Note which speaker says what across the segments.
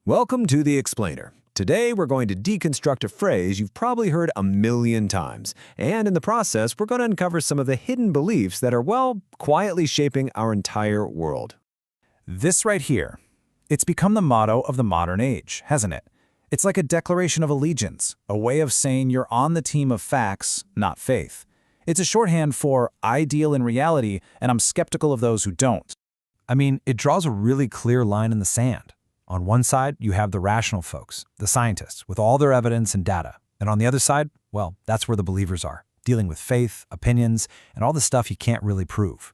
Speaker 1: Welcome to The Explainer. Today we're going to deconstruct a phrase you've probably heard a million times, and in the process we're going to uncover some of the hidden beliefs that are, well, quietly shaping our entire world.
Speaker 2: This right here, it's become the motto of the modern age, hasn't it? It's like a declaration of allegiance, a way of saying you're on the team of facts, not faith. It's a shorthand for I deal in reality and I'm skeptical of those who don't. I mean, it draws a really clear line in the sand. On one side, you have the rational folks, the scientists, with all their evidence and data. And on the other side, well, that's where the believers are, dealing with faith, opinions, and all the stuff you can't really prove.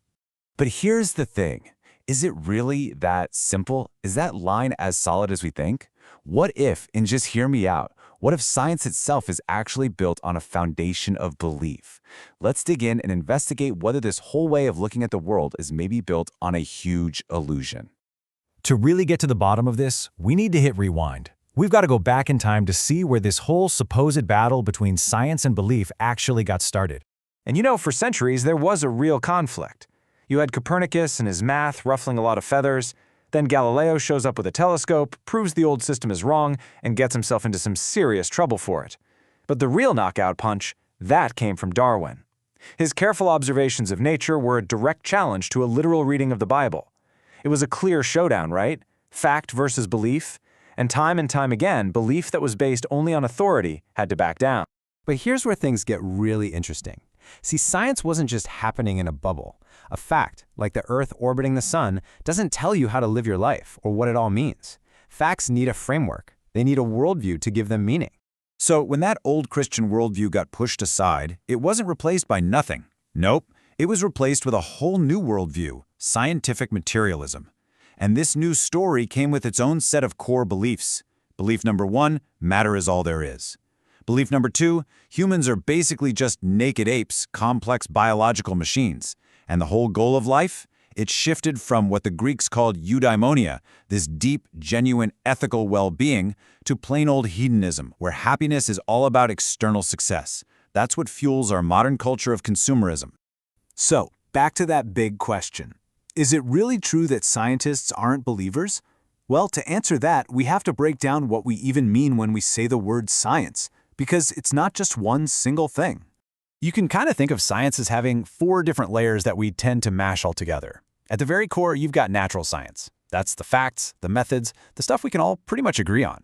Speaker 3: But here's the thing. Is it really that simple? Is that line as solid as we think? What if, and just hear me out, what if science itself is actually built on a foundation of belief? Let's dig in and investigate whether this whole way of looking at the world is maybe built on a huge illusion.
Speaker 2: To really get to the bottom of this, we need to hit rewind. We've got to go back in time to see where this whole supposed battle between science and belief actually got started.
Speaker 4: And you know, for centuries, there was a real conflict. You had Copernicus and his math ruffling a lot of feathers. Then Galileo shows up with a telescope, proves the old system is wrong, and gets himself into some serious trouble for it. But the real knockout punch, that came from Darwin. His careful observations of nature were a direct challenge to a literal reading of the Bible. It was a clear showdown, right? Fact versus belief. And time again, belief that was based only on authority had to back down.
Speaker 5: But here's where things get really interesting. See, science wasn't just happening in a bubble. A fact, like the Earth orbiting the sun, doesn't tell you how to live your life or what it all means. Facts need a framework. They need a worldview to give them meaning.
Speaker 2: So when that old Christian worldview got pushed aside, it wasn't replaced by nothing. Nope, it was replaced with a whole new worldview, scientific materialism. And this new story came with its own set of core beliefs. Belief number 1, matter is all there is. Belief number 2, humans are basically just naked apes, complex biological machines. And the whole goal of life? It shifted from what the Greeks called eudaimonia, this deep, genuine, ethical well-being, to plain old hedonism, where happiness is all about external success. That's what fuels our modern culture of consumerism.
Speaker 1: So, back to that big question. Is it really true that scientists aren't believers? Well, to answer that, we have to break down what we even mean when we say the word science, because it's not just one single thing.
Speaker 2: You can kind of think of science as having 4 different layers that we tend to mash all together. At the very core, you've got natural science. That's the facts, the methods, the stuff we can all pretty much agree on.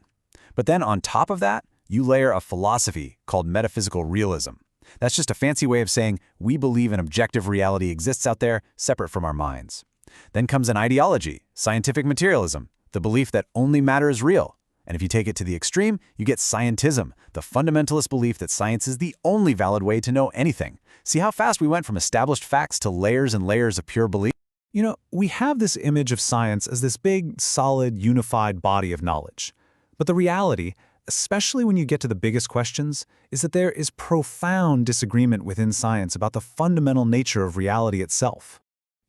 Speaker 2: But then on top of that, you layer a philosophy called metaphysical realism. That's just a fancy way of saying we believe an objective reality exists out there separate from our minds. Then comes an ideology, scientific materialism, the belief that only matter is real. And if you take it to the extreme, you get scientism, the fundamentalist belief that science is the only valid way to know anything. See how fast we went from established facts to layers and layers of pure belief?
Speaker 1: You know, we have this image of science as this big, solid, unified body of knowledge. But the reality, especially when you get to the biggest questions, is that there is profound disagreement within science about the fundamental nature of reality itself.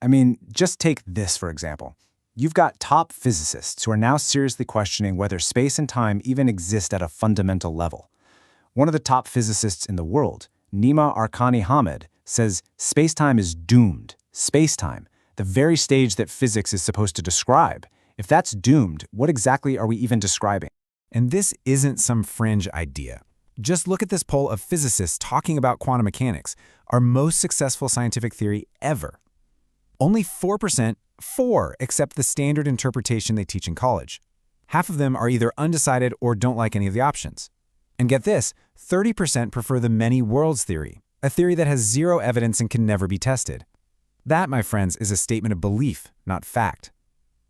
Speaker 5: I mean, just take this for example. You've got top physicists who are now seriously questioning whether space and time even exist at a fundamental level. One of the top physicists in the world, Nima Arkani Hamed, says space-time is doomed. Space-time, the very stage that physics is supposed to describe. If that's doomed, what exactly are we even describing?
Speaker 2: And this isn't some fringe idea. Just look at this poll of physicists talking about quantum mechanics, our most successful scientific theory ever. Only 4% accept the standard interpretation they teach in college. Half of them are either undecided or don't like any of the options. And get this, 30% prefer the many worlds theory, a theory that has 0 evidence and can never be tested. That, my friends, is a statement of belief, not fact.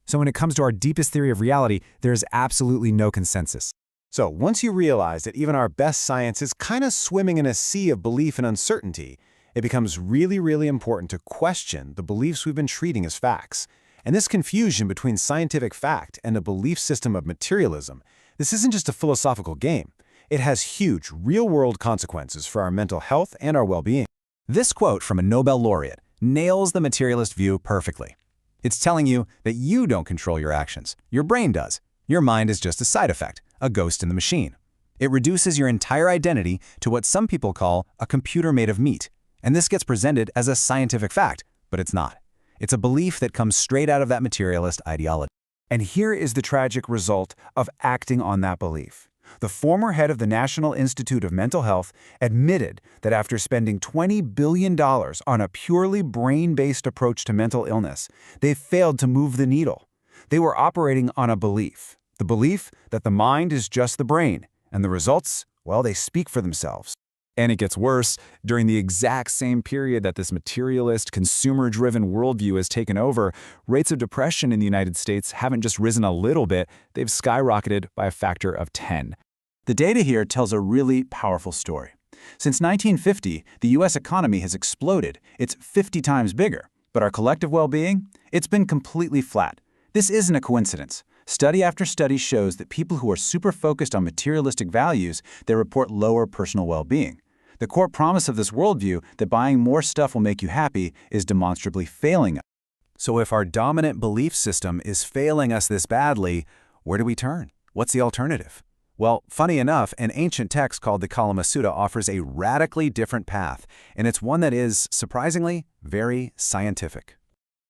Speaker 2: So when it comes to our deepest theory of reality, there is absolutely no consensus.
Speaker 1: So once you realize that even our best science is kind of swimming in a sea of belief and uncertainty, it becomes really important to question the beliefs we've been treating as facts. And this confusion between scientific fact and a belief system of materialism, this isn't just a philosophical game. It has huge, real-world consequences for our mental health and our well-being.
Speaker 2: This quote from a Nobel laureate nails the materialist view perfectly. It's telling you that you don't control your actions. Your brain does. Your mind is just a side effect, a ghost in the machine. It reduces your entire identity to what some people call a computer made of meat. And this gets presented as a scientific fact, but it's not. It's a belief that comes straight out of that materialist ideology. And here is the tragic result of acting on that belief. The former head of the National Institute of Mental Health admitted that after spending $20 billion on a purely brain-based approach to mental illness, they failed to move the needle. They were operating on a belief, the belief that the mind is just the brain, and the results, well, they speak for themselves.
Speaker 3: And it gets worse. During the exact same period that this materialist, consumer-driven worldview has taken over, rates of depression in the United States haven't just risen a little bit, they've skyrocketed by a factor of 10.
Speaker 2: The data here tells a really powerful story. Since 1950, the U.S. economy has exploded. It's 50 times bigger. But our collective well-being? It's been completely flat. This isn't a coincidence. Study after study shows that people who are super focused on materialistic values, they report lower personal well-being. The core promise of this worldview, that buying more stuff will make you happy, is demonstrably failing us. So if our dominant belief system is failing us this badly, where do we turn? What's the alternative? Well, funny enough, an ancient text called the Kalama Sutta offers a radically different path, and it's one that is, surprisingly, very scientific.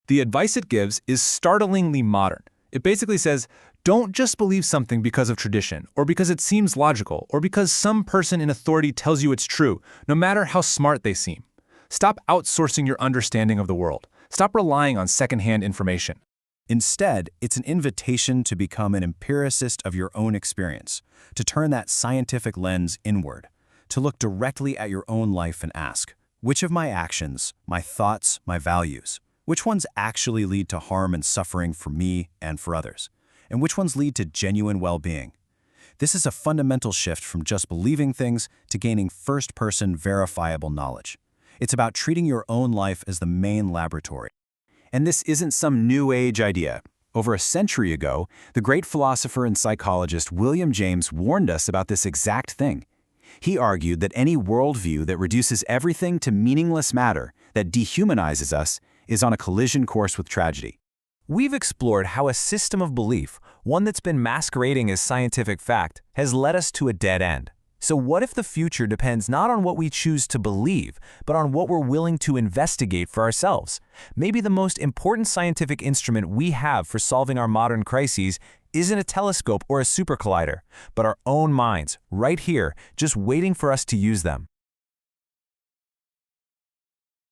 Speaker 4: The advice it gives is startlingly modern. It basically says, don't just believe something because of tradition, or because it seems logical, or because some person in authority tells you it's true, no matter how smart they seem. Stop outsourcing your understanding of the world. Stop relying on secondhand information.
Speaker 1: Instead, it's an invitation to become an empiricist of your own experience, to turn that scientific lens inward, to look directly at your own life and ask, which of my actions, my thoughts, my values, which ones actually lead to harm and suffering for me and for others? And which ones lead to genuine well-being? This is a fundamental shift from just believing things to gaining first-person verifiable knowledge. It's about treating your own life as the main laboratory. And this isn't some new age idea. Over a century ago, the great philosopher and psychologist William James warned us about this exact thing. He argued that any worldview that reduces everything to meaningless matter, that dehumanizes us, is on a collision course with tragedy.
Speaker 3: We've explored how a system of belief, one that's been masquerading as scientific fact, has led us to a dead end. So what if the future depends not on what we choose to believe, but on what we're willing to investigate for ourselves? Maybe the most important scientific instrument we have for solving our modern crises isn't a telescope or a super collider, but our own minds, right here, just waiting for us to use them.